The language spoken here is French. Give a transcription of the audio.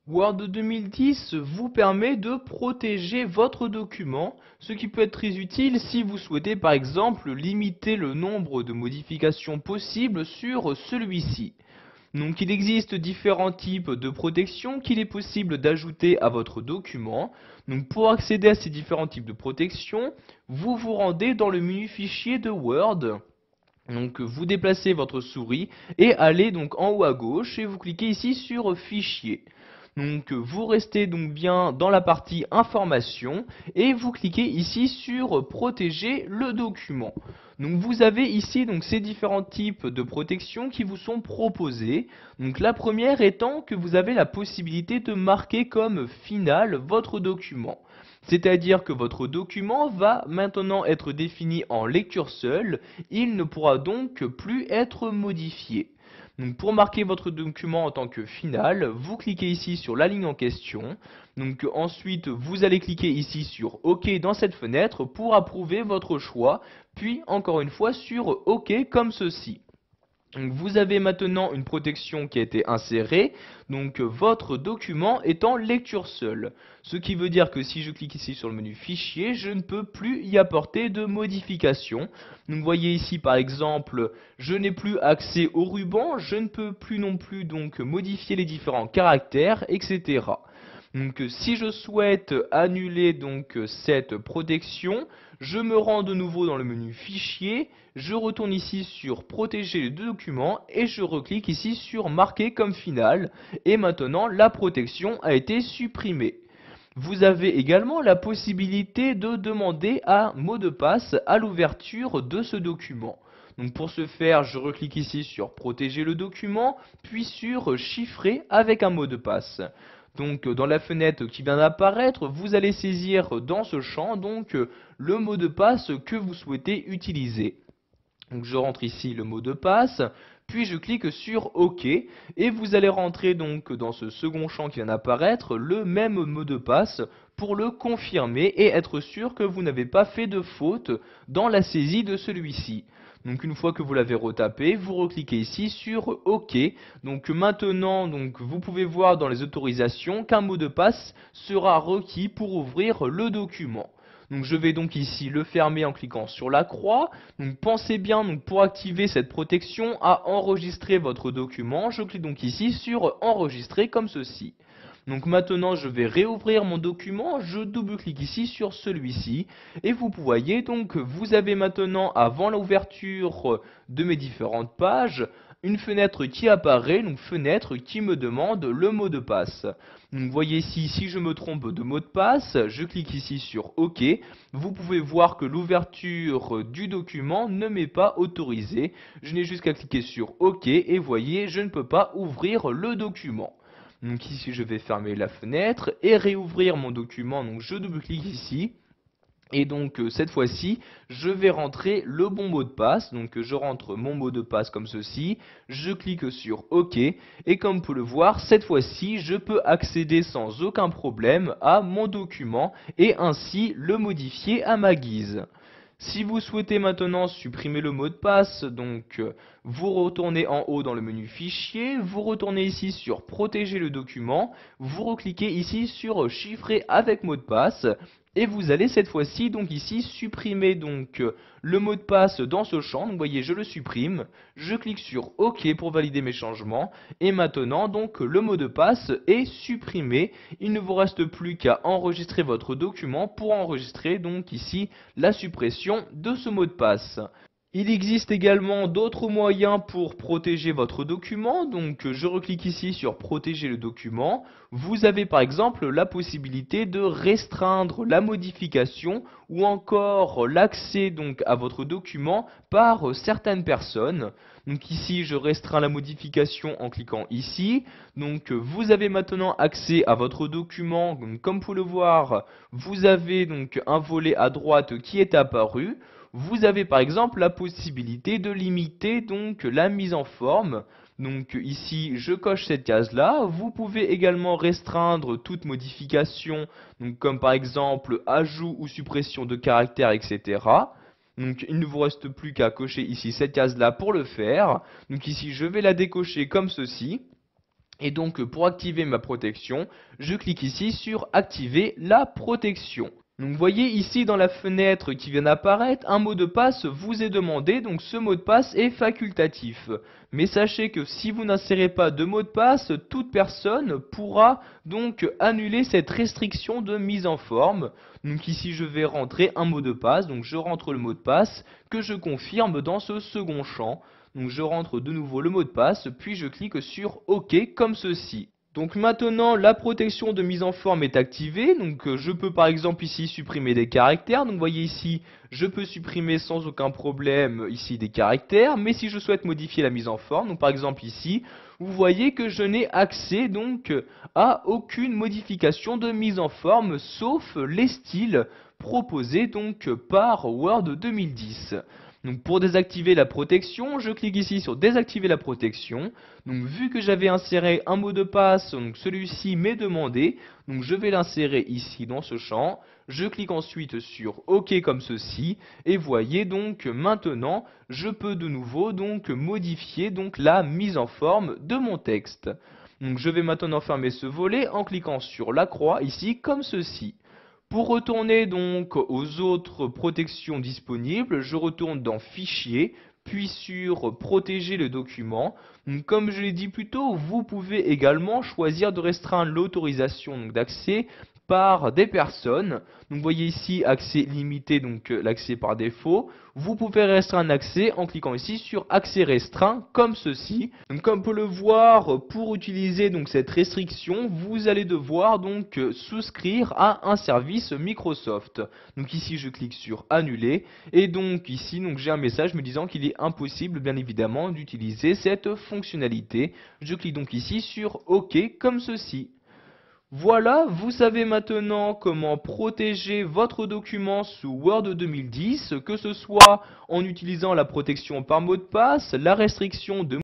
Word 2010 vous permet de protéger votre document, ce qui peut être très utile si vous souhaitez par exemple limiter le nombre de modifications possibles sur celui-ci. Donc il existe différents types de protection qu'il est possible d'ajouter à votre document. Donc pour accéder à ces différents types de protection, vous vous rendez dans le menu fichier de Word. Donc vous déplacez votre souris et allez donc en haut à gauche et vous cliquez ici sur Fichier. Donc vous restez donc bien dans la partie Information et vous cliquez ici sur Protéger le document. Donc vous avez ici donc ces différents types de protection qui vous sont proposés. Donc la première étant que vous avez la possibilité de marquer comme final votre document. C'est-à-dire que votre document va maintenant être défini en lecture seule, il ne pourra donc plus être modifié. Donc pour marquer votre document en tant que final, vous cliquez ici sur la ligne en question. Donc ensuite, vous allez cliquer ici sur OK dans cette fenêtre pour approuver votre choix, puis encore une fois sur OK comme ceci. Donc vous avez maintenant une protection qui a été insérée, donc votre document est en lecture seule. Ce qui veut dire que si je clique ici sur le menu fichier, je ne peux plus y apporter de modifications. Donc vous voyez ici par exemple, je n'ai plus accès au ruban, je ne peux plus non plus donc modifier les différents caractères, etc. Donc si je souhaite annuler donc cette protection, je me rends de nouveau dans le menu fichier, je retourne ici sur protéger le document et je reclique ici sur marquer comme final et maintenant la protection a été supprimée. Vous avez également la possibilité de demander un mot de passe à l'ouverture de ce document. Donc pour ce faire, je reclique ici sur protéger le document, puis sur chiffrer avec un mot de passe. Donc dans la fenêtre qui vient d'apparaître, vous allez saisir dans ce champ donc le mot de passe que vous souhaitez utiliser. Donc je rentre ici le mot de passe, puis je clique sur OK et vous allez rentrer donc dans ce second champ qui vient d'apparaître le même mot de passe pour le confirmer et être sûr que vous n'avez pas fait de faute dans la saisie de celui-ci. Donc une fois que vous l'avez retapé, vous recliquez ici sur OK. Donc maintenant, vous pouvez voir dans les autorisations qu'un mot de passe sera requis pour ouvrir le document. Donc je vais donc ici le fermer en cliquant sur la croix. Donc pensez bien donc pour activer cette protection à enregistrer votre document. Je clique donc ici sur enregistrer comme ceci. Donc maintenant je vais réouvrir mon document, je double-clique ici sur celui-ci et vous voyez donc vous avez maintenant avant l'ouverture de mes différentes pages une fenêtre qui apparaît, donc fenêtre qui me demande le mot de passe. Donc vous voyez ici, si je me trompe de mot de passe, je clique ici sur OK. Vous pouvez voir que l'ouverture du document ne m'est pas autorisée. Je n'ai juste qu'à cliquer sur OK et voyez, je ne peux pas ouvrir le document. Donc ici, je vais fermer la fenêtre et réouvrir mon document. Donc je double-clique ici. Et donc cette fois-ci, je vais rentrer le bon mot de passe. Donc je rentre mon mot de passe comme ceci. Je clique sur OK. Et comme vous pouvez le voir, cette fois-ci, je peux accéder sans aucun problème à mon document et ainsi le modifier à ma guise. Si vous souhaitez maintenant supprimer le mot de passe, vous retournez en haut dans le menu fichier, vous retournez ici sur protéger le document, vous recliquez ici sur chiffrer avec mot de passe et vous allez cette fois-ci donc ici supprimer le mot de passe dans ce champ. Donc vous voyez, je le supprime, je clique sur OK pour valider mes changements et maintenant donc le mot de passe est supprimé. Il ne vous reste plus qu'à enregistrer votre document pour enregistrer donc ici la suppression de ce mot de passe. Il existe également d'autres moyens pour protéger votre document, donc je reclique ici sur protéger le document. Vous avez par exemple la possibilité de restreindre la modification ou encore l'accès donc à votre document par certaines personnes. Donc ici je restreins la modification en cliquant ici. Donc vous avez maintenant accès à votre document, comme vous pouvez le voir, vous avez donc un volet à droite qui est apparu. Vous avez par exemple la possibilité de limiter donc la mise en forme. Donc ici je coche cette case là. Vous pouvez également restreindre toute modification, donc comme par exemple ajout ou suppression de caractères, etc. Donc il ne vous reste plus qu'à cocher ici cette case là pour le faire. Donc ici je vais la décocher comme ceci. Et donc pour activer ma protection, je clique ici sur activer la protection. Donc vous voyez ici dans la fenêtre qui vient d'apparaître, un mot de passe vous est demandé, donc ce mot de passe est facultatif. Mais sachez que si vous n'insérez pas de mot de passe, toute personne pourra donc annuler cette restriction de mise en forme. Donc ici je vais rentrer un mot de passe, donc je rentre le mot de passe que je confirme dans ce second champ. Donc je rentre de nouveau le mot de passe, puis je clique sur OK comme ceci. Donc maintenant la protection de mise en forme est activée, donc je peux par exemple ici supprimer des caractères, donc vous voyez ici je peux supprimer sans aucun problème ici des caractères, mais si je souhaite modifier la mise en forme, donc par exemple ici, vous voyez que je n'ai accès donc à aucune modification de mise en forme sauf les styles proposés donc par Word 2010. Donc pour désactiver la protection, je clique ici sur désactiver la protection. Donc vu que j'avais inséré un mot de passe, donc celui-ci m'est demandé, donc je vais l'insérer ici dans ce champ. Je clique ensuite sur OK comme ceci et voyez donc maintenant je peux de nouveau donc modifier donc la mise en forme de mon texte. Donc je vais maintenant fermer ce volet en cliquant sur la croix ici comme ceci. Pour retourner donc aux autres protections disponibles, je retourne dans Fichier, puis sur Protéger le document. Comme je l'ai dit plus tôt, vous pouvez également choisir de restreindre l'autorisation d'accès par des personnes. Donc vous voyez ici accès limité, donc l'accès par défaut. Vous pouvez restreindre l'accès en cliquant ici sur accès restreint comme ceci. Donc comme on peut le voir, pour utiliser donc cette restriction, vous allez devoir donc souscrire à un service Microsoft. Donc ici je clique sur annuler et donc ici donc j'ai un message me disant qu'il est impossible bien évidemment d'utiliser cette fonctionnalité. Je clique donc ici sur OK comme ceci. Voilà, vous savez maintenant comment protéger votre document sous Word 2010, que ce soit en utilisant la protection par mot de passe, la restriction de